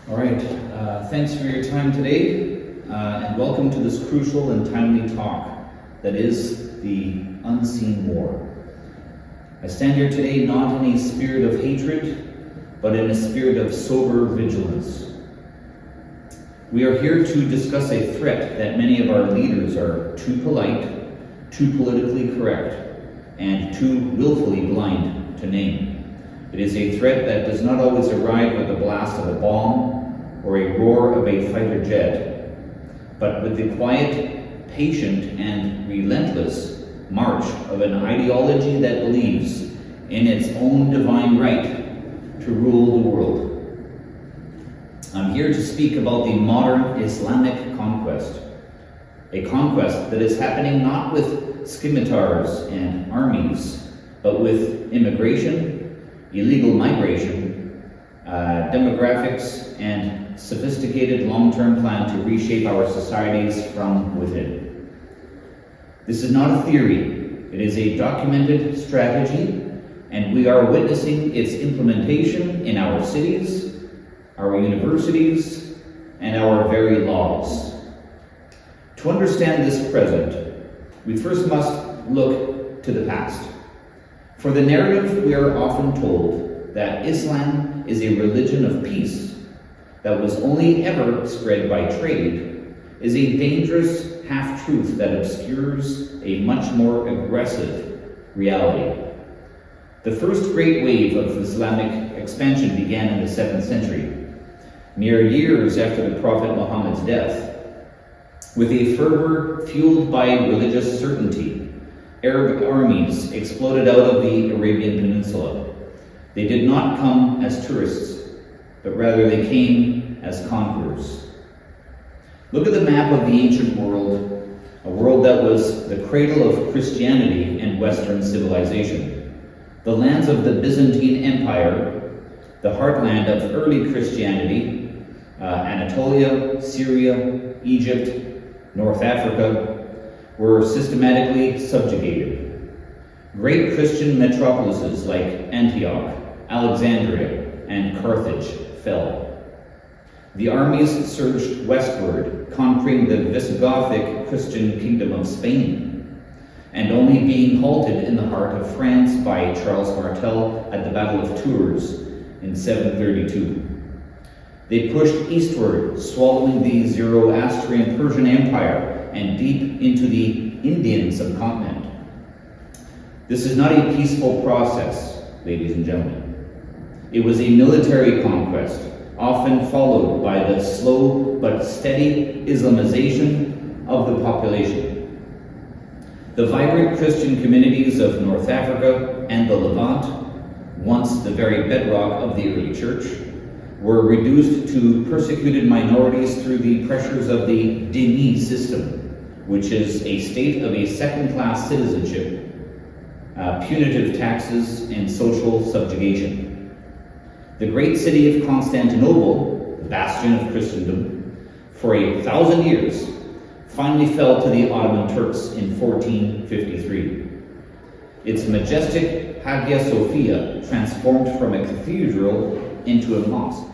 All right, thanks for your time today, and welcome to this crucial and timely talk that is the unseen war. I stand here today not in a spirit of hatred, but in a spirit of sober vigilance. We are here to discuss a threat that many of our leaders are too polite, too politically correct, and too willfully blind to name. It is a threat that does not always arrive with the blast of a bomb or a roar of a fighter jet, but with the quiet, patient, and relentless march of an ideology that believes in its own divine right to rule the world. I'm here to speak about the modern Islamic conquest, a conquest that is happening not with scimitars and armies, but with immigration, illegal migration, demographics, and sophisticated long-term plan to reshape our societies from within. This is not a theory, it is a documented strategy, and we are witnessing its implementation in our cities, our universities, and our very laws. To understand this present, we first must look to the past. For the narrative, we are often told that Islam is a religion of peace that was only ever spread by trade, is a dangerous half-truth that obscures a much more aggressive reality. The first great wave of Islamic expansion began in the 7th century, mere years after the Prophet Muhammad's death. With a fervor fueled by religious certainty, Arab armies exploded out of the Arabian Peninsula. They did not come as tourists, but rather they came as conquerors. Look at the map of the ancient world, a world that was the cradle of Christianity and Western civilization. The lands of the Byzantine Empire, the heartland of early Christianity, Anatolia, Syria, Egypt, North Africa, were systematically subjugated. Great Christian metropolises like Antioch, Alexandria, and Carthage fell. The armies surged westward, conquering the Visigothic Christian kingdom of Spain, and only being halted in the heart of France by Charles Martel at the Battle of Tours in 732. They pushed eastward, swallowing the Zoroastrian Persian Empire and deep into the Indian subcontinent. This is not a peaceful process, ladies and gentlemen. It was a military conquest, often followed by the slow but steady Islamization of the population. The vibrant Christian communities of North Africa and the Levant, once the very bedrock of the early church, were reduced to persecuted minorities through the pressures of the dhimmi system, which is a state of a second-class citizenship, punitive taxes, and social subjugation. The great city of Constantinople, the bastion of Christendom, for 1,000 years, finally fell to the Ottoman Turks in 1453. Its majestic Hagia Sophia transformed from a cathedral into a mosque.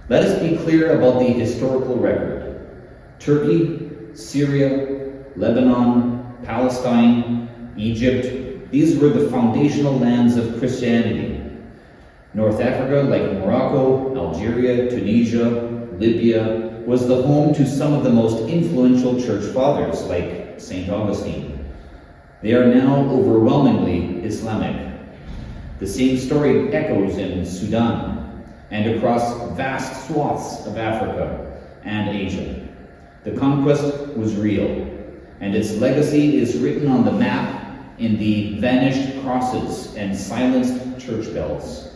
Let us be clear about the historical record. Turkey, Syria, Lebanon, Palestine, Egypt, these were the foundational lands of Christianity. North Africa, like Morocco, Algeria, Tunisia, Libya, was the home to some of the most influential church fathers, like St. Augustine. They are now overwhelmingly Islamic. The same story echoes in Sudan and across vast swaths of Africa and Asia. The conquest was real, and its legacy is written on the map in the vanished crosses and silenced church bells.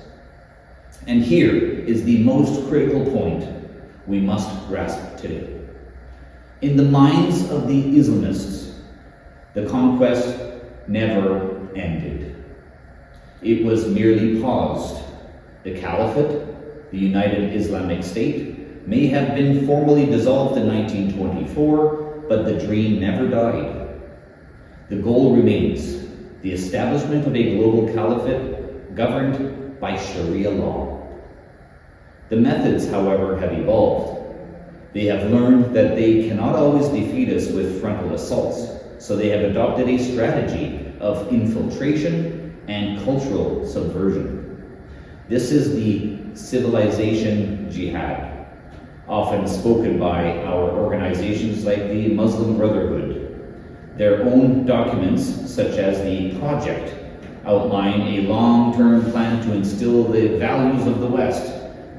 And here is the most critical point we must grasp today. In the minds of the Islamists, the conquest never ended. It was merely paused. The caliphate, the United Islamic State, may have been formally dissolved in 1924, but the dream never died. The goal remains the establishment of a global caliphate governed by Sharia law. The methods, however, have evolved. They have learned that they cannot always defeat us with frontal assaults, so they have adopted a strategy of infiltration and cultural subversion. This is the civilization jihad, often spoken by our organizations like the Muslim Brotherhood. Their own documents, such as the Project, outline a long-term plan to instill the values of the West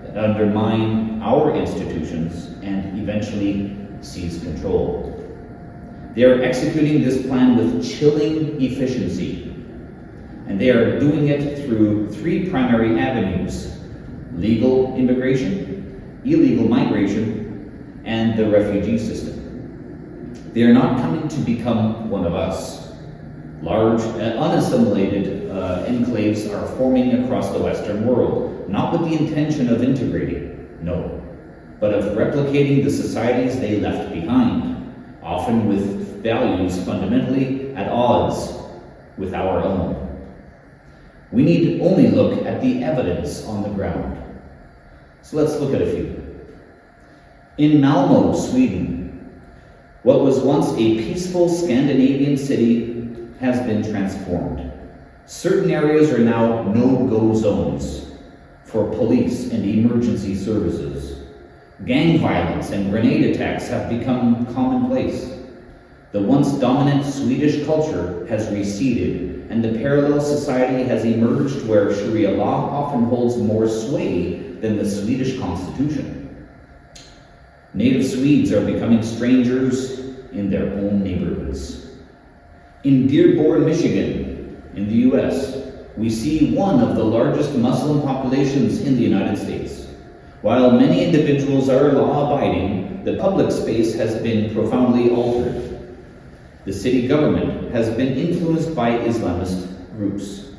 that undermine our institutions and eventually seize control. They are executing this plan with chilling efficiency, and they are doing it through three primary avenues: legal immigration, illegal migration, and the refugee system. They are not coming to become one of us. Large, unassimilated enclaves are forming across the Western world, not with the intention of integrating, no, but of replicating the societies they left behind, often with values fundamentally at odds with our own. We need only look at the evidence on the ground. So let's look at a few. In Malmo, Sweden, what was once a peaceful Scandinavian city has been transformed. Certain areas are now no-go zones for police and emergency services. Gang violence and grenade attacks have become commonplace. The once dominant Swedish culture has receded, and the parallel society has emerged where Sharia law often holds more sway than the Swedish Constitution. Native Swedes are becoming strangers in their own neighborhoods. In Dearborn, Michigan, in the US, we see one of the largest Muslim populations in the United States. While many individuals are law-abiding, the public space has been profoundly altered. The city government has been influenced by Islamist groups.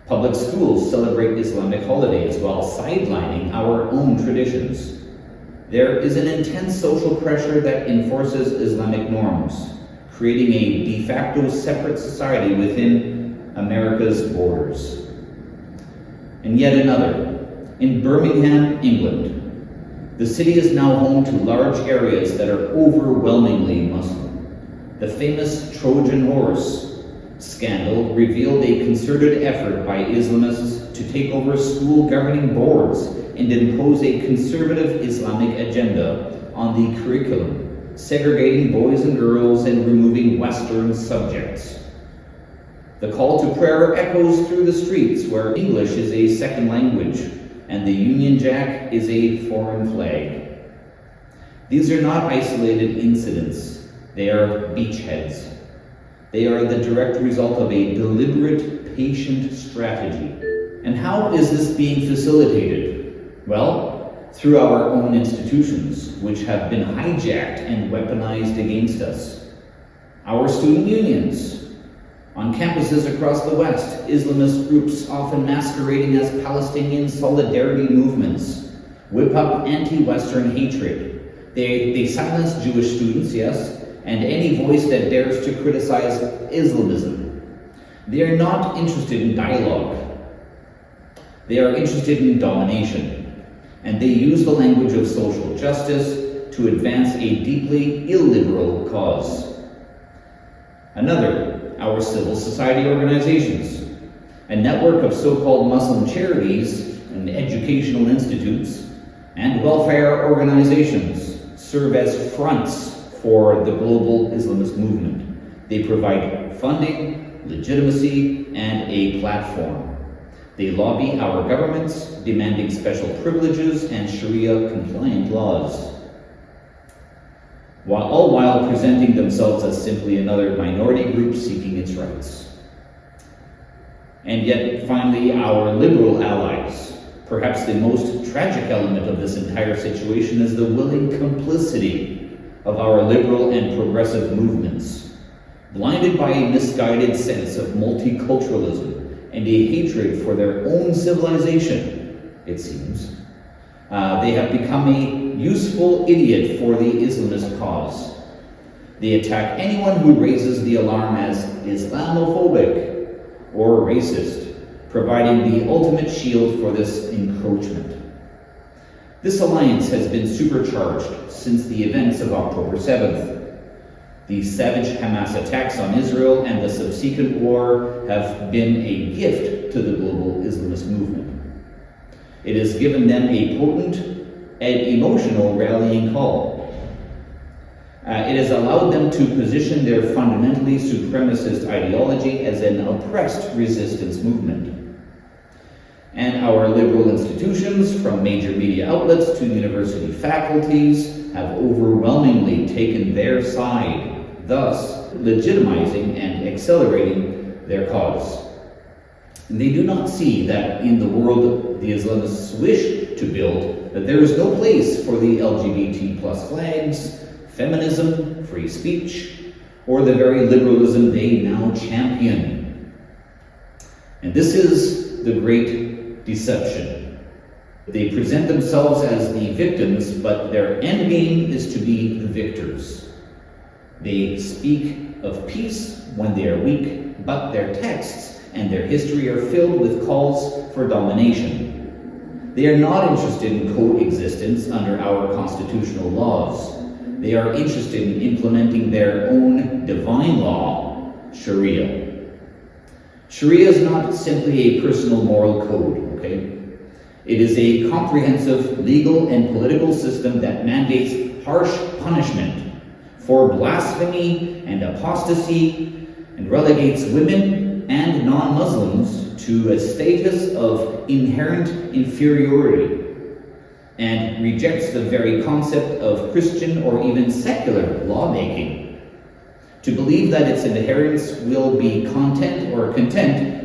Public schools celebrate Islamic holidays while sidelining our own traditions. There is an intense social pressure that enforces Islamic norms, creating a de facto separate society within America's borders. And yet another, in Birmingham, England, the city is now home to large areas that are overwhelmingly Muslim. The famous Trojan Horse scandal revealed a concerted effort by Islamists to take over school governing boards and impose a conservative Islamic agenda on the curriculum, segregating boys and girls and removing Western subjects. The call to prayer echoes through the streets where English is a second language and the Union Jack is a foreign flag. These are not isolated incidents, they are beachheads. They are the direct result of a deliberate, patient strategy. And how is this being facilitated? Well, through our own institutions, which have been hijacked and weaponized against us. Our student unions. On campuses across the West, Islamist groups, often masquerading as Palestinian solidarity movements, whip up anti-Western hatred. They silence Jewish students, yes, and any voice that dares to criticize Islamism. They are not interested in dialogue. They are interested in domination. And they use the language of social justice to advance a deeply illiberal cause. Another, our civil society organizations, a network of so-called Muslim charities and educational institutes and welfare organizations serve as fronts for the global Islamist movement. They provide funding, legitimacy, and a platform. They lobby our governments, demanding special privileges and Sharia-compliant laws, all while presenting themselves as simply another minority group seeking its rights. And yet, finally, our liberal allies. Perhaps the most tragic element of this entire situation is the willing complicity of our liberal and progressive movements, blinded by a misguided sense of multiculturalism and a hatred for their own civilization, it seems. They have become a useful idiot for the Islamist cause. They attack anyone who raises the alarm as Islamophobic or racist, providing the ultimate shield for this encroachment. This alliance has been supercharged since the events of October 7th. The savage Hamas attacks on Israel and the subsequent war have been a gift to the global Islamist movement. It has given them a potent and emotional rallying call. It has allowed them to position their fundamentally supremacist ideology as an oppressed resistance movement. And our liberal institutions, from major media outlets to university faculties, have overwhelmingly taken their side, thus legitimizing and accelerating their cause. And they do not see that in the world the Islamists wish to build, that there is no place for the LGBT plus flags, feminism, free speech, or the very liberalism they now champion. And this is the great deception. They present themselves as the victims, but their end game is to be the victors. They speak of peace when they are weak, but their texts and their history are filled with calls for domination. They are not interested in coexistence under our constitutional laws. They are interested in implementing their own divine law, Shariah. Shariah is not simply a personal moral code, okay? It is a comprehensive legal and political system that mandates harsh punishment for blasphemy and apostasy and relegates women and non-Muslims to a status of inherent inferiority, and rejects the very concept of Christian or even secular lawmaking. To believe that its adherents will be content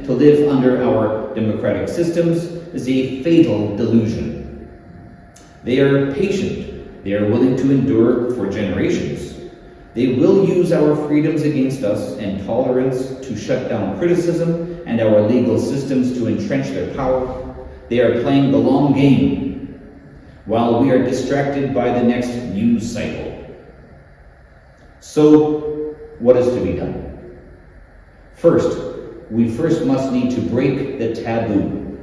to live under our democratic systems is a fatal delusion. They are patient. They are willing to endure for generations. They will use our freedoms against us and tolerance to shut down criticism and our legal systems to entrench their power. They are playing the long game, while we are distracted by the next news cycle. So, what is to be done? We first must need to break the taboo.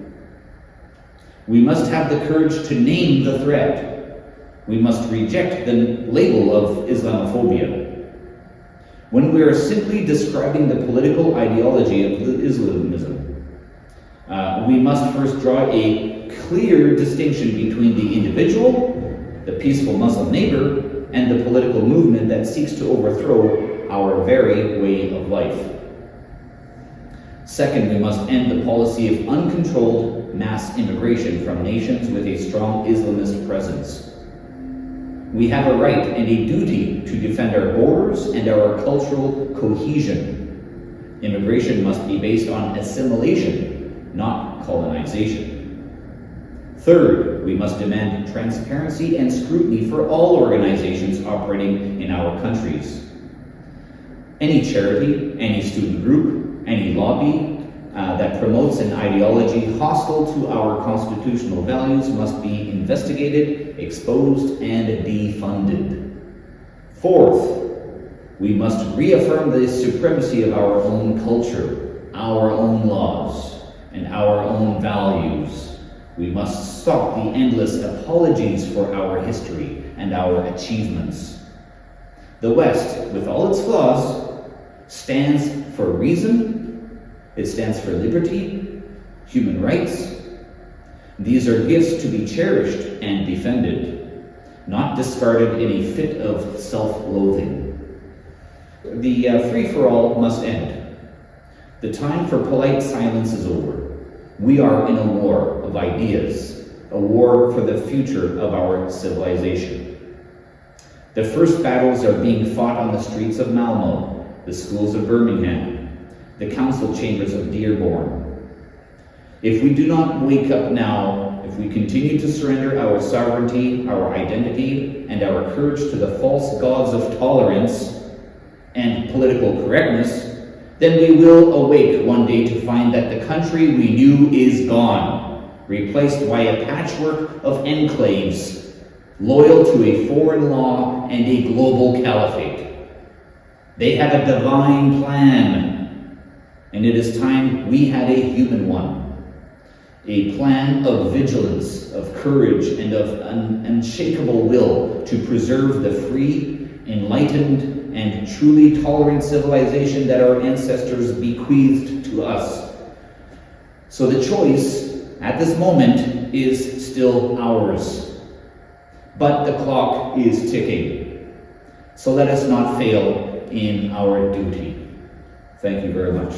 We must have the courage to name the threat. We must reject the label of Islamophobia. When we are simply describing the political ideology of Islamism, we must first draw a clear distinction between the individual, the peaceful Muslim neighbor, and the political movement that seeks to overthrow our very way of life. Second, we must end the policy of uncontrolled mass immigration from nations with a strong Islamist presence. We have a right and a duty to defend our borders and our cultural cohesion. Immigration must be based on assimilation, not colonization. Third, we must demand transparency and scrutiny for all organizations operating in our countries. Any charity, any student group, any lobby that promotes an ideology hostile to our constitutional values must be investigated, exposed, and defunded. Fourth, we must reaffirm the supremacy of our own culture, our own laws, and our own values. We must stop the endless apologies for our history and our achievements. The West, with all its flaws, stands for reason, it stands for liberty, human rights. These are gifts to be cherished and defended, not discarded in a fit of self-loathing. The free-for-all must end. The time for polite silence is over. We are in a war of ideas, a war for the future of our civilization. The first battles are being fought on the streets of Malmo, the schools of Birmingham, the council chambers of Dearborn. If we do not wake up now, if we continue to surrender our sovereignty, our identity, and our courage to the false gods of tolerance and political correctness, then we will awake one day to find that the country we knew is gone, replaced by a patchwork of enclaves, loyal to a foreign law and a global caliphate. They have a divine plan, and it is time we had a human one. a plan of vigilance, of courage, and of an unshakable will to preserve the free, enlightened, and truly tolerant civilization that our ancestors bequeathed to us. So the choice at this moment is still ours. But the clock is ticking. So let us not fail in our duty. Thank you very much.